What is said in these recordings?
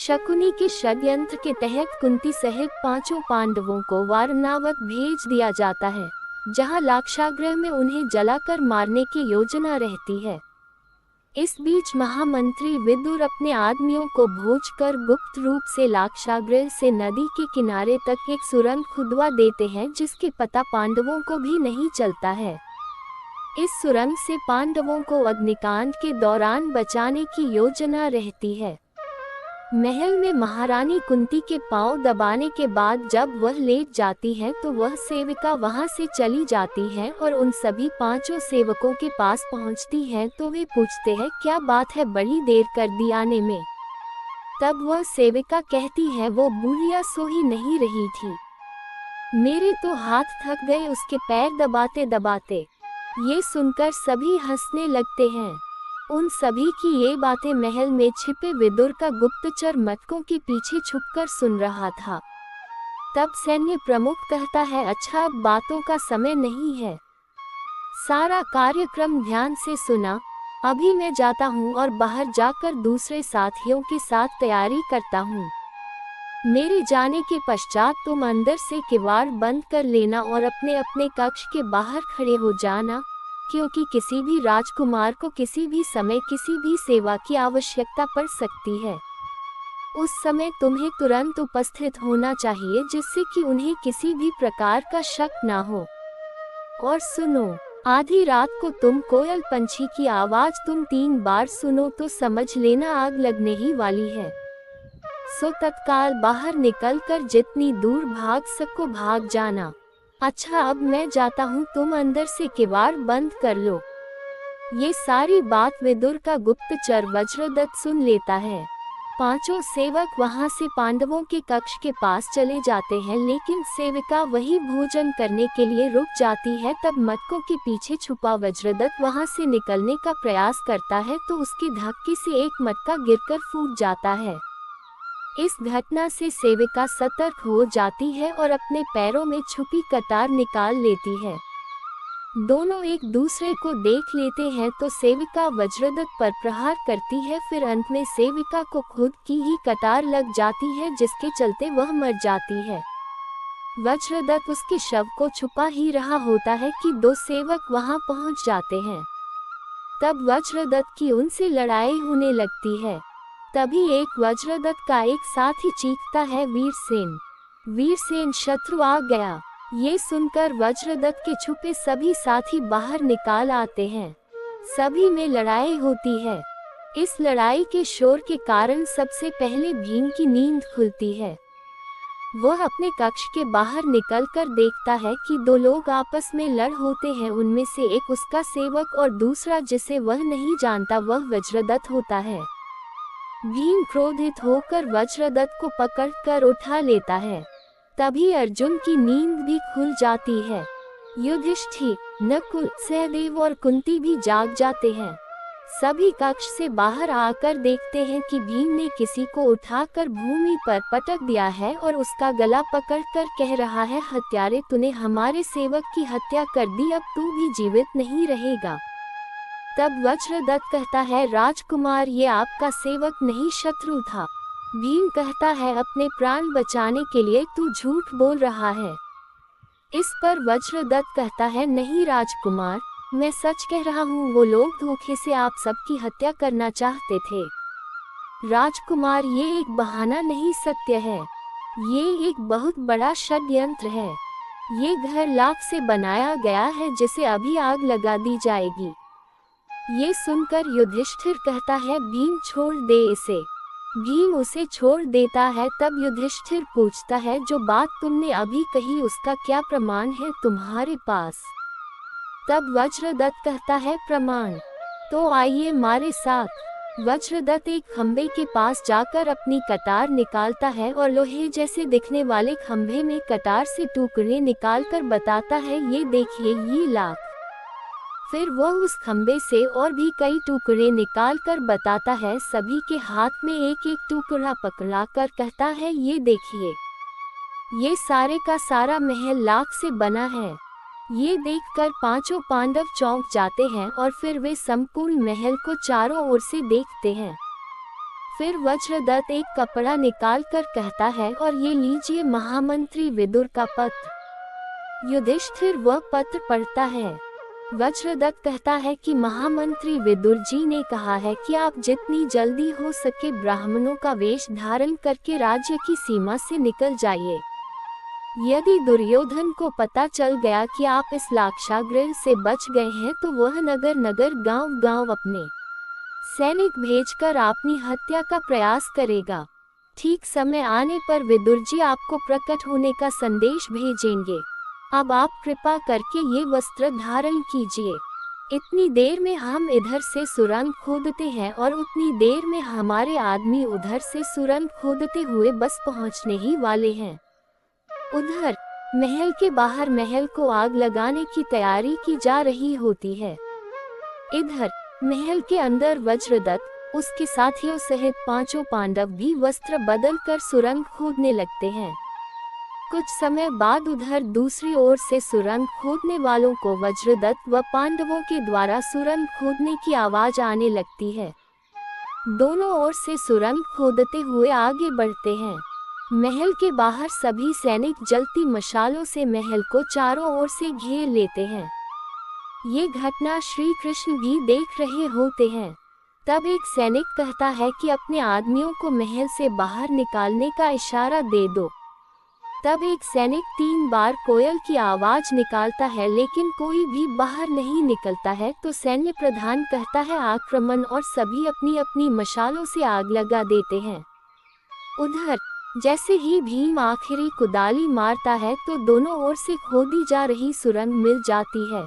शकुनी के षड्यंत्र के तहत कुंती सहित 5 पांडवों को वारणावत भेज दिया जाता है, जहां लाक्षागृह में उन्हें जलाकर मारने की योजना रहती है। इस बीच महामंत्री विदुर अपने आदमियों को भेजकर गुप्त रूप से लाक्षागृह से नदी के किनारे तक एक सुरंग खुदवा देते हैं, जिसके पता पांडवों को भी नहीं चलता है। इस सुरंग से पांडवों को अग्निकांड के दौरान बचाने की योजना रहती है। महल में महारानी कुंती के पांव दबाने के बाद जब वह लेट जाती है तो वह सेविका वहां से चली जाती है और उन सभी 5 सेवकों के पास पहुंचती है तो वे पूछते हैं, क्या बात है, बड़ी देर कर दी आने में। तब वह सेविका कहती है, वो बुढ़िया सो ही नहीं रही थी, मेरे तो हाथ थक गए उसके पैर दबाते दबाते। ये सुनकर सभी हंसने लगते हैं। उन सभी की ये बातें महल में छिपे विदुर का गुप्तचर मटकों के पीछे छुपकर सुन रहा था। तब सैन्य प्रमुख कहता है, अच्छा अब बातों का समय नहीं है, सारा कार्यक्रम ध्यान से सुना। अभी मैं जाता हूँ और बाहर जाकर दूसरे साथियों के साथ तैयारी करता हूँ। मेरे जाने के पश्चात तुम अंदर से किवाड़ बंद कर लेना और अपने अपने कक्ष के बाहर खड़े हो जाना, क्योंकि किसी भी राजकुमार को किसी भी समय किसी भी सेवा की आवश्यकता पड़ सकती है। उस समय तुम्हें तुरंत उपस्थित होना चाहिए, जिससे कि उन्हें किसी भी प्रकार का शक ना हो। और सुनो, आधी रात को तुम कोयल पंछी की आवाज तुम 3 बार सुनो तो समझ लेना आग लगने ही वाली है। सो तत्काल बाहर निकलकर जितनी दूर भाग सको भाग जाना। अच्छा अब मैं जाता हूँ, तुम अंदर से किवाड़ बंद कर लो। ये सारी बात विदुर का गुप्तचर वज्रदत्त सुन लेता है। 5 सेवक वहां से पांडवों के कक्ष के पास चले जाते हैं, लेकिन सेविका वही भोजन करने के लिए रुक जाती है। तब मटकों के पीछे छुपा वज्रदत्त वहां से निकलने का प्रयास करता है तो उसके धक्के से एक मटका गिरकर फूट जाता है। इस घटना से सेविका सतर्क हो जाती है और अपने पैरों में छुपी कटार निकाल लेती है। दोनों एक दूसरे को देख लेते हैं तो सेविका वज्रदत्त पर प्रहार करती है। फिर अंत में सेविका को खुद की ही कटार लग जाती है, जिसके चलते वह मर जाती है। वज्रदत्त उसके शव को छुपा ही रहा होता है कि 2 सेवक वहां पहुंच जाते हैं। तब वज्रदत्त की उनसे लड़ाई होने लगती है। तभी एक वज्रदत्त का एक साथी चीखता है, वीरसेन, वीरसेन, शत्रु आ गया। ये सुनकर वज्रदत्त के छुपे सभी साथी बाहर निकाल आते हैं। सभी में लड़ाई होती है। इस लड़ाई के शोर के कारण सबसे पहले भीम की नींद खुलती है। वह अपने कक्ष के बाहर निकलकर देखता है कि 2 लोग आपस में लड़ होते हैं। उनमें से एक उसका सेवक और दूसरा, जिसे वह नहीं जानता, वह वज्रदत्त होता है। भीम क्रोधित होकर वज्रदत्त को पकड़कर उठा लेता है। तभी अर्जुन की नींद भी खुल जाती है। युधिष्ठिर, नकुल, सहदेव और कुंती भी जाग जाते हैं। सभी कक्ष से बाहर आकर देखते हैं कि भीम ने किसी को उठाकर भूमि पर पटक दिया है और उसका गला पकड़कर कह रहा है, हत्यारे, तूने हमारे सेवक की हत्या कर दी, अब तू भी जीवित नहीं रहेगा। तब वज्रदत्त कहता है, राजकुमार, ये आपका सेवक नहीं शत्रु था। भीम कहता है, अपने प्राण बचाने के लिए तू झूठ बोल रहा है। इस पर वज्रदत्त कहता है, नहीं राजकुमार, मैं सच कह रहा हूँ, वो लोग धोखे से आप सबकी हत्या करना चाहते थे। राजकुमार, ये एक बहाना नहीं, सत्य है। ये एक बहुत बड़ा षड्यंत्र है। ये घर लाख से बनाया गया है, जिसे अभी आग लगा दी जाएगी। ये सुनकर युधिष्ठिर कहता है, भीम छोड़ दे इसे। भीम उसे छोड़ देता है। तब युधिष्ठिर पूछता है, जो बात तुमने अभी कही उसका क्या प्रमाण है तुम्हारे पास? तब वज्रदत्त कहता है, प्रमाण तो आइए मारे साथ। वज्रदत्त एक खंभे के पास जाकर अपनी कटार निकालता है और लोहे जैसे दिखने वाले खंभे में कटार से टुकड़े निकालकर बताता है, ये देखिए, ये लाख। फिर वह उस खंबे से और भी कई टुकड़े निकालकर बताता है। सभी के हाथ में एक एक टुकड़ा पकड़ाकर कहता है, ये देखिए, ये सारे का सारा महल लाख से बना है। ये देखकर 5 पांडव चौंक जाते हैं और फिर वे संपूर्ण महल को चारों ओर से देखते हैं। फिर वज्रदत्त एक कपड़ा निकाल कर कहता है, और ये लीजिए महामंत्री विदुर का पत्र। युधिष्ठिर वह पत्र पढ़ता है। वज्रदत्त कहता है कि महामंत्री विदुर जी ने कहा है कि आप जितनी जल्दी हो सके ब्राह्मणों का वेश धारण करके राज्य की सीमा से निकल जाइए। यदि दुर्योधन को पता चल गया कि आप इस लाक्षागृह से बच गए हैं तो वह नगर नगर गांव गांव अपने सैनिक भेजकर अपनी हत्या का प्रयास करेगा। ठीक समय आने पर विदुर जी आपको प्रकट होने का संदेश भेजेंगे। अब आप कृपा करके ये वस्त्र धारण कीजिए। इतनी देर में हम इधर से सुरंग खोदते हैं और उतनी देर में हमारे आदमी उधर से सुरंग खोदते हुए बस पहुंचने ही वाले हैं। उधर महल के बाहर महल को आग लगाने की तैयारी की जा रही होती है। इधर महल के अंदर वज्रदत्त उसके साथियों सहित 5 पांडव भी वस्त्र बदल कर सुरंग खोदने लगते हैं। कुछ समय बाद उधर दूसरी ओर से सुरंग खोदने वालों को वज्रदत्त व पांडवों के द्वारा सुरंग खोदने की आवाज आने लगती है। दोनों ओर से सुरंग खोदते हुए आगे बढ़ते हैं। महल के बाहर सभी सैनिक जलती मशालों से महल को चारों ओर से घेर लेते हैं। ये घटना श्री कृष्ण भी देख रहे होते हैं। तब एक सैनिक कहता है कि अपने आदमियों को महल से बाहर निकालने का इशारा दे दो। तब एक सैनिक 3 बार कोयल की आवाज निकालता है लेकिन कोई भी बाहर नहीं निकलता है, तो सैन्य प्रधान कहता है आक्रमण, और सभी अपनी अपनी मशालों से आग लगा देते हैं। उधर जैसे ही भीम आखिरी कुदाली मारता है तो दोनों ओर से खोदी जा रही सुरंग मिल जाती है।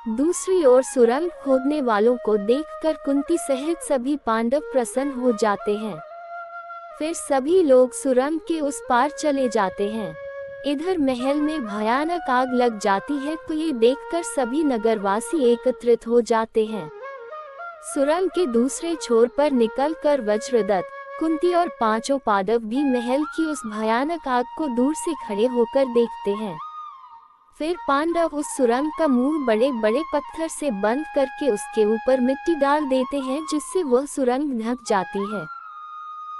दूसरी ओर सुरंग खोदने वालों को देखकर कुंती सहित सभी पांडव प्रसन्न हो जाते हैं। फिर सभी लोग सुरंग के उस पार चले जाते हैं। इधर महल में भयानक आग लग जाती है तो ये देखकर सभी नगरवासी एकत्रित हो जाते हैं। सुरंग के दूसरे छोर पर निकलकर वज्रदत्त, कुंती और 5 पांडव भी महल की उस भयानक आग को दूर से खड़े होकर देखते हैं। फिर पांडव उस सुरंग का मुंह बड़े बड़े पत्थर से बंद करके उसके ऊपर मिट्टी डाल देते हैं, जिससे वह सुरंग ढक जाती है।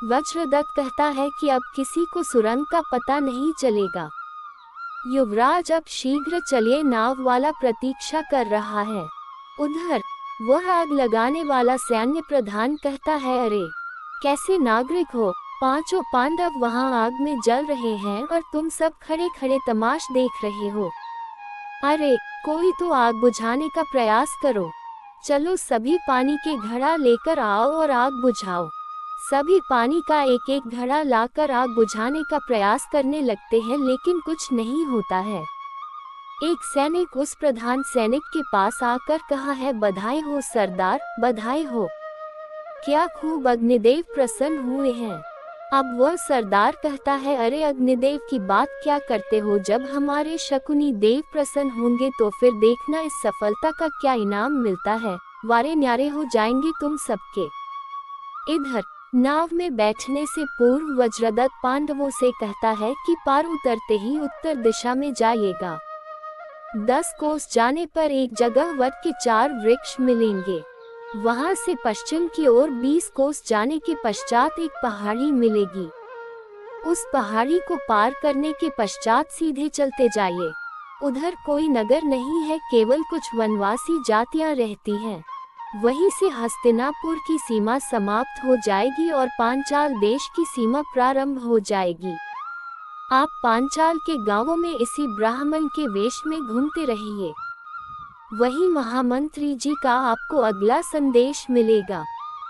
वज्रदत्त कहता है कि अब किसी को सुरंग का पता नहीं चलेगा। युवराज अब शीघ्र चलिए, नाव वाला प्रतीक्षा कर रहा है। उधर वह आग लगाने वाला सैन्य प्रधान कहता है, अरे कैसे नागरिक हो, 5 पांडव वहां आग में जल रहे हैं और तुम सब खड़े खड़े तमाश देख रहे हो। अरे कोई तो आग बुझाने का प्रयास करो। चलो सभी पानी के घड़ा लेकर आओ और आग बुझाओ। सभी पानी का एक एक घड़ा लाकर आग बुझाने का प्रयास करने लगते हैं लेकिन कुछ नहीं होता है। एक सैनिक उस प्रधान सैनिक के पास आकर कहा है, बधाई हो सरदार, बधाई हो, क्या खूब अग्निदेव प्रसन्न हुए हैं। अब वह सरदार कहता है, अरे अग्निदेव की बात क्या करते हो, जब हमारे शकुनी देव प्रसन्न होंगे तो फिर देखना इस सफलता का क्या इनाम मिलता है, वारे न्यारे हो जाएंगे तुम सबके। इधर नाव में बैठने से पूर्व वज्रदत्त पांडवों से कहता है कि पार उतरते ही उत्तर दिशा में जाइएगा। 10 कोस जाने पर एक जगह वट के 4 वृक्ष मिलेंगे। वहां से पश्चिम की ओर 20 कोस जाने के पश्चात एक पहाड़ी मिलेगी। उस पहाड़ी को पार करने के पश्चात सीधे चलते जाइए। उधर कोई नगर नहीं है, केवल कुछ वनवासी जातियां रहती हैं। वहीं से हस्तिनापुर की सीमा समाप्त हो जाएगी और पांचाल देश की सीमा प्रारंभ हो जाएगी। आप पांचाल के गांवों में इसी ब्राह्मण के वेश में घूमते रहिए। वही महामंत्री जी का आपको अगला संदेश मिलेगा।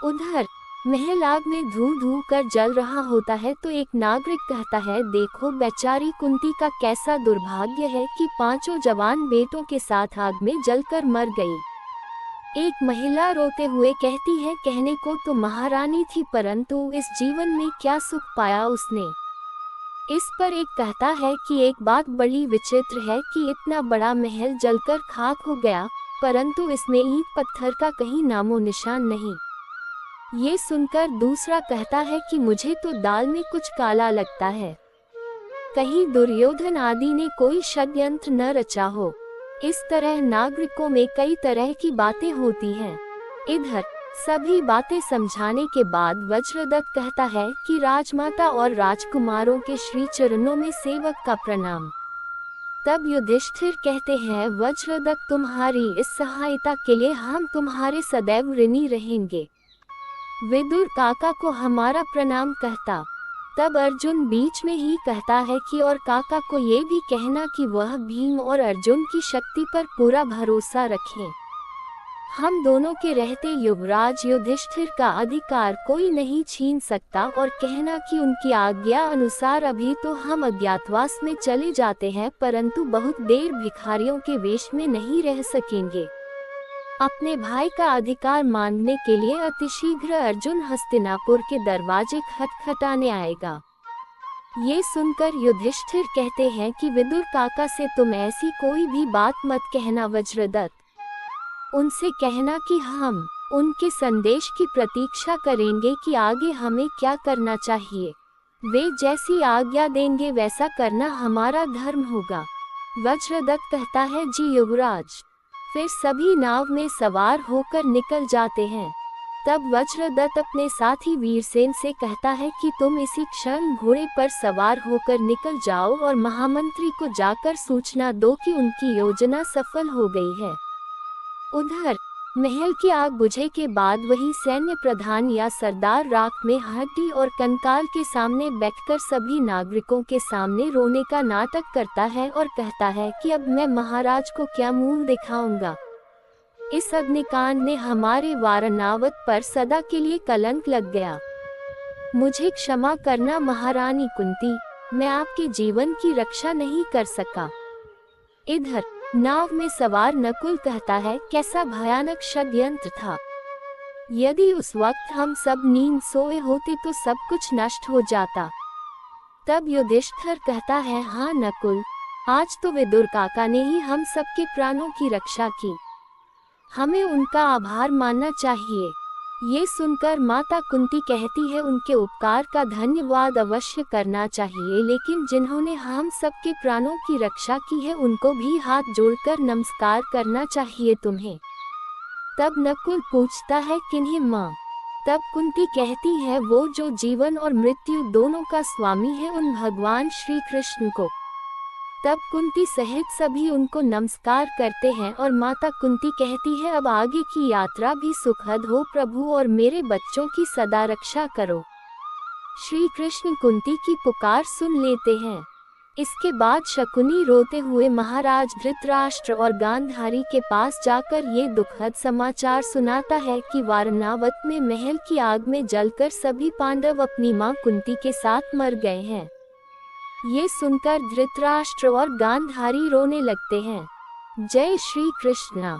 उधर महल आग में धू धू कर जल रहा होता है तो एक नागरिक कहता है, देखो बेचारी कुंती का कैसा दुर्भाग्य है कि 5 जवान बेटों के साथ आग में जलकर मर गई। एक महिला रोते हुए कहती है, कहने को तो महारानी थी परंतु इस जीवन में क्या सुख पाया उसने। इस पर एक कहता है कि एक बात बड़ी विचित्र है कि इतना बड़ा महल जलकर खाक हो गया परंतु इसमें ईंट पत्थर का कहीं नामो निशान नहीं। ये सुनकर दूसरा कहता है कि मुझे तो दाल में कुछ काला लगता है, कहीं दुर्योधन आदि ने कोई षड्यंत्र न रचा हो। इस तरह नागरिकों में कई तरह की बातें होती हैं। इधर सभी बातें समझाने के बाद वज्रदत्त कहता है कि राजमाता और राजकुमारों के श्री चरणों में सेवक का प्रणाम। तब युधिष्ठिर कहते हैं, वज्रदत्त, तुम्हारी इस सहायता के लिए हम तुम्हारे सदैव ऋणी रहेंगे। विदुर काका को हमारा प्रणाम कहता। तब अर्जुन बीच में ही कहता है कि और काका को ये भी कहना कि वह भीम और अर्जुन की शक्ति पर पूरा भरोसा रखें। हम दोनों के रहते युवराज युधिष्ठिर का अधिकार कोई नहीं छीन सकता, और कहना कि उनकी आज्ञा अनुसार अभी तो हम अज्ञातवास में चले जाते हैं, परंतु बहुत देर भिखारियों के वेश में नहीं रह सकेंगे। अपने भाई का अधिकार मांगने के लिए अतिशीघ्र अर्जुन हस्तिनापुर के दरवाजे खटखटाने आएगा। ये सुनकर युधिष्ठिर कहते हैं कि विदुर काका से तुम ऐसी कोई भी बात मत कहना वज्रदत्त। उनसे कहना कि हम उनके संदेश की प्रतीक्षा करेंगे कि आगे हमें क्या करना चाहिए। वे जैसी आज्ञा देंगे वैसा करना हमारा धर्म होगा। वज्रदत्त कहता है, जी युवराज। फिर सभी नाव में सवार होकर निकल जाते हैं। तब वज्रदत्त अपने साथी वीरसेन से कहता है कि तुम इसी क्षण घोड़े पर सवार होकर निकल जाओ और महामंत्री को जाकर सूचना दो कि उनकी योजना सफल हो गई है। उधर महल की आग बुझे के बाद वही सैन्य प्रधान या सरदार राख में हड्डी और कंकाल के सामने बैठकर सभी नागरिकों के सामने रोने का नाटक करता है और कहता है कि अब मैं महाराज को क्या मुंह दिखाऊंगा। इस अग्निकांड ने हमारे वारनावत पर सदा के लिए कलंक लग गया। मुझे क्षमा करना महारानी कुंती, मैं आपके जीवन की रक्षा नहीं कर सका। इधर नाव में सवार नकुल कहता है, कैसा भयानक षड्यंत्र था। यदि उस वक्त हम सब नींद सोए होते तो सब कुछ नष्ट हो जाता। तब युधिष्ठिर कहता है, हाँ नकुल, आज तो विदुर काका ने ही हम सबके प्राणों की रक्षा की। हमें उनका आभार मानना चाहिए। ये सुनकर माता कुंती कहती है, उनके उपकार का धन्यवाद अवश्य करना चाहिए, लेकिन जिन्होंने हम सबके प्राणों की रक्षा की है उनको भी हाथ जोड़कर नमस्कार करना चाहिए तुम्हें। तब नकुल पूछता है, किन्हें माँ? तब कुंती कहती है, वो जो जीवन और मृत्यु दोनों का स्वामी है, उन भगवान श्री कृष्ण को। तब कुंती सहित सभी उनको नमस्कार करते हैं और माता कुंती कहती है, अब आगे की यात्रा भी सुखद हो प्रभु, और मेरे बच्चों की सदा रक्षा करो। श्री कृष्ण कुंती की पुकार सुन लेते हैं। इसके बाद शकुनी रोते हुए महाराज धृतराष्ट्र और गांधारी के पास जाकर ये दुखद समाचार सुनाता है कि वारनावत में महल की आग में जलकर सभी पांडव अपनी मां कुंती के साथ मर गए हैं। ये सुनकर धृतराष्ट्र और गांधारी रोने लगते हैं। जय श्री कृष्ण।